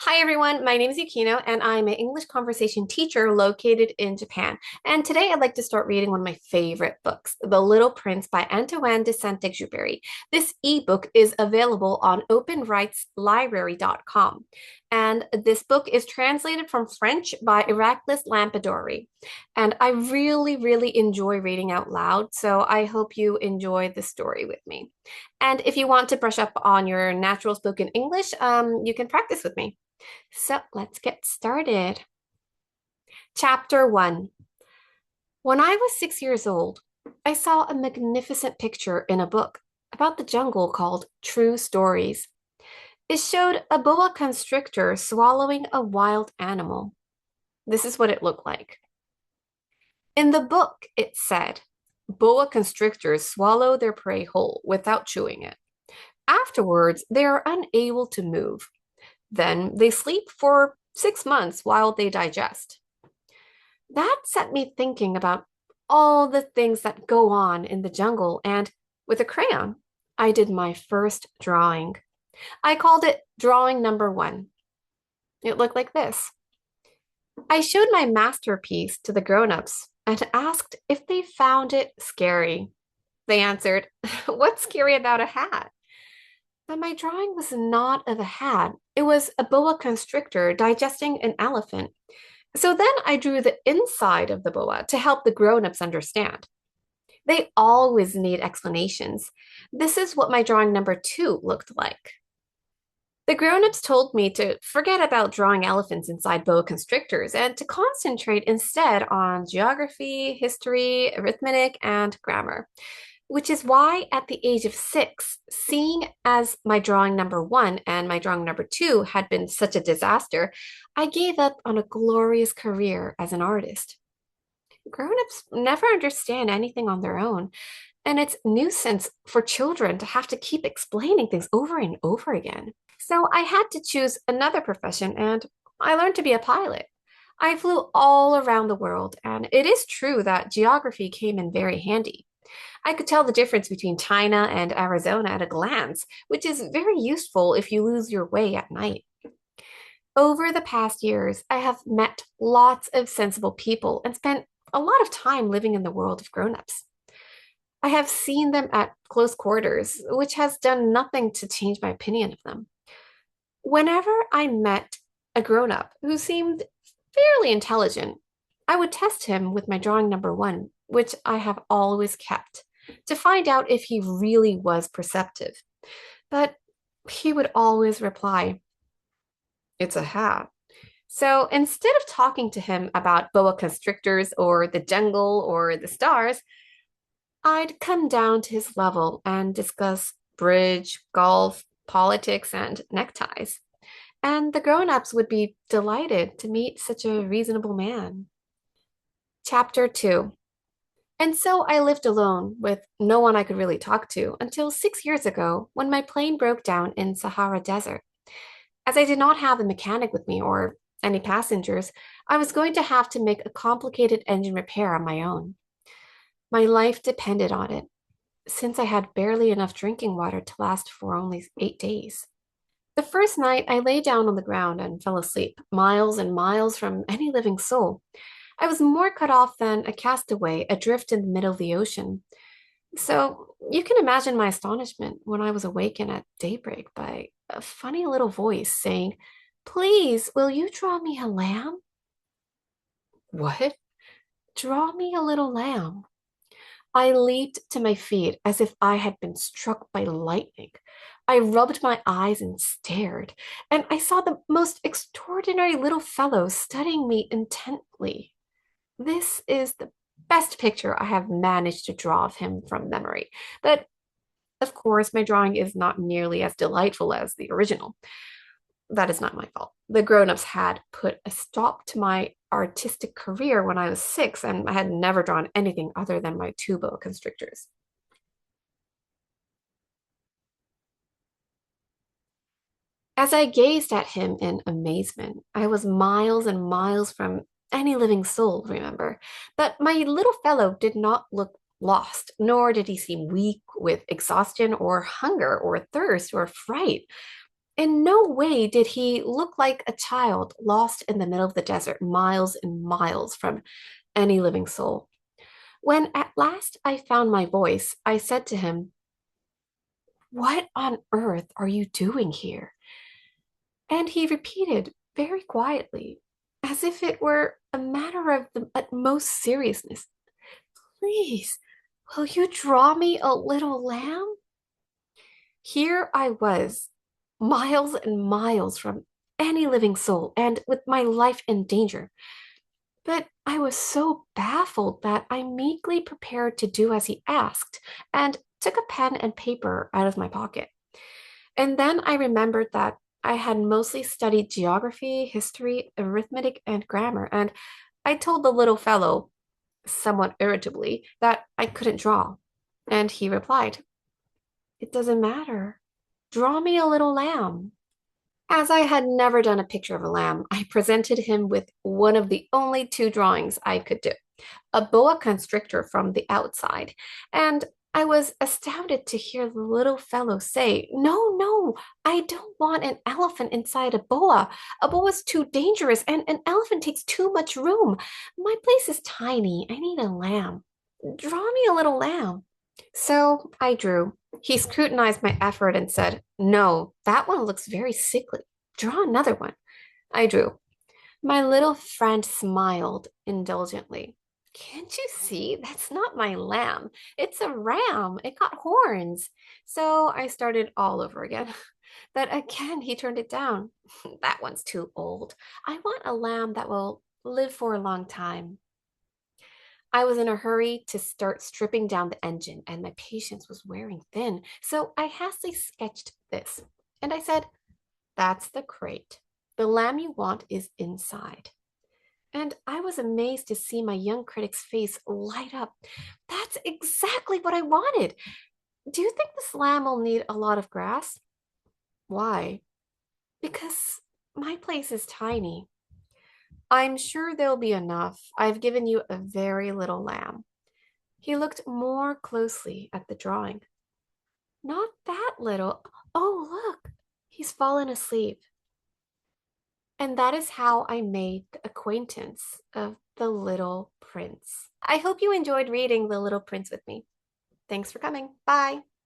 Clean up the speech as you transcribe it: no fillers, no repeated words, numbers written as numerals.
Hi everyone, my name is Yukino and I'm an English conversation teacher located in Japan. And today I'd like to start reading one of my favorite books, The Little Prince by Antoine de Saint-Exupéry. This ebook is available on openrightslibrary.com. And this book is translated from French by Iraklis Lampadariou. And I really enjoy reading out loud, so I hope you enjoy the story with me. And if you want to brush up on your natural spoken English, you can practice with me. So let's get started. Chapter 1. When I was 6 years old, I saw a magnificent picture in a book about the jungle called True Stories. It showed a boa constrictor swallowing a wild animal. This is what it looked like. In the book, it said, boa constrictors swallow their prey whole without chewing it. Afterwards, they are unable to move. Then they sleep for 6 months while they digest. That set me thinking about all the things that go on in the jungle, and with a crayon, I did my first drawing. I called it drawing number 1. It looked like this. I showed my masterpiece to the grown-ups and asked if they found it scary. They answered, "What's scary about a hat?" But my drawing was not of a hat. It was a boa constrictor digesting an elephant. So then I drew the inside of the boa to help the grown-ups understand. They always need explanations. This is what my drawing number 2 looked like. The grown-ups told me to forget about drawing elephants inside boa constrictors and to concentrate instead on geography, history, arithmetic, and grammar. Which is why at the age of 6, seeing as my drawing number 1 and my drawing number 2 had been such a disaster, I gave up on a glorious career as an artist. Grown-ups never understand anything on their own, and it's nuisance for children to have to keep explaining things over and over again. So I had to choose another profession, and I learned to be a pilot. I flew all around the world, and it is true that geography came in very handy. I could tell the difference between China and Arizona at a glance, which is very useful if you lose your way at night. Over the past years, I have met lots of sensible people and spent a lot of time living in the world of grown-ups. I have seen them at close quarters, which has done nothing to change my opinion of them. Whenever I met a grown-up who seemed fairly intelligent, I would test him with my drawing number 1, which I have always kept, to find out if he really was perceptive. But he would always reply, "It's a hat." So instead of talking to him about boa constrictors or the jungle or the stars, I'd come down to his level and discuss bridge, golf, politics, and neckties. And the grown-ups would be delighted to meet such a reasonable man. Chapter 2. And so I lived alone with no one I could really talk to until 6 years ago when my plane broke down in Sahara Desert. As I did not have a mechanic with me or any passengers, I was going to have to make a complicated engine repair on my own. My life depended on it, since I had barely enough drinking water to last for only 8 days. The first night, I lay down on the ground and fell asleep, miles and miles from any living soul. I was more cut off than a castaway adrift in the middle of the ocean. So you can imagine my astonishment when I was awakened at daybreak by a funny little voice saying, "Please, will you draw me a lamb?" What? Draw me a little lamb. I leaped to my feet as if I had been struck by lightning. I rubbed my eyes and stared, and I saw the most extraordinary little fellow studying me intently. This is the best picture I have managed to draw of him from memory. But of course, my drawing is not nearly as delightful as the original. That is not my fault. The grown-ups had put a stop to my artistic career when I was 6, and I had never drawn anything other than my two boa constrictors. As I gazed at him in amazement, I was miles and miles from any living soul, remember. But my little fellow did not look lost, nor did he seem weak with exhaustion or hunger or thirst or fright. In no way did he look like a child lost in the middle of the desert, miles and miles from any living soul. When at last I found my voice, I said to him, "What on earth are you doing here?" And he repeated very quietly, as if it were a matter of the utmost seriousness, "Please, will you draw me a little lamb?" Here I was, miles and miles from any living soul, and with my life in danger. But I was so baffled that I meekly prepared to do as he asked, and took a pen and paper out of my pocket. And then I remembered that I had mostly studied geography, history, arithmetic, and grammar, and I told the little fellow, somewhat irritably, that I couldn't draw. And he replied, "It doesn't matter. Draw me a little lamb." As I had never done a picture of a lamb, I presented him with one of the only two drawings I could do, a boa constrictor from the outside. And I was astounded to hear the little fellow say, "No, no, I don't want an elephant inside a boa. A boa is too dangerous, and an elephant takes too much room. My place is tiny. I need a lamb. Draw me a little lamb." So I drew. He scrutinized my effort and said, "No, that one looks very sickly. Draw another one." I drew. My little friend smiled indulgently. "Can't you see? That's not my lamb. It's a ram. It got horns." So I started all over again. But again, he turned it down. "That one's too old. I want a lamb that will live for a long time." I was in a hurry to start stripping down the engine, and my patience was wearing thin. So I hastily sketched this. And I said, "That's the crate. The lamb you want is inside." And I was amazed to see my young critic's face light up. "That's exactly what I wanted. Do you think this lamb will need a lot of grass?" "Why?" "Because my place is tiny." "I'm sure there'll be enough. I've given you a very little lamb." He looked more closely at the drawing. "Not that little. Oh, look, he's fallen asleep." And that is how I made the acquaintance of the Little Prince. I hope you enjoyed reading The Little Prince with me. Thanks for coming. Bye.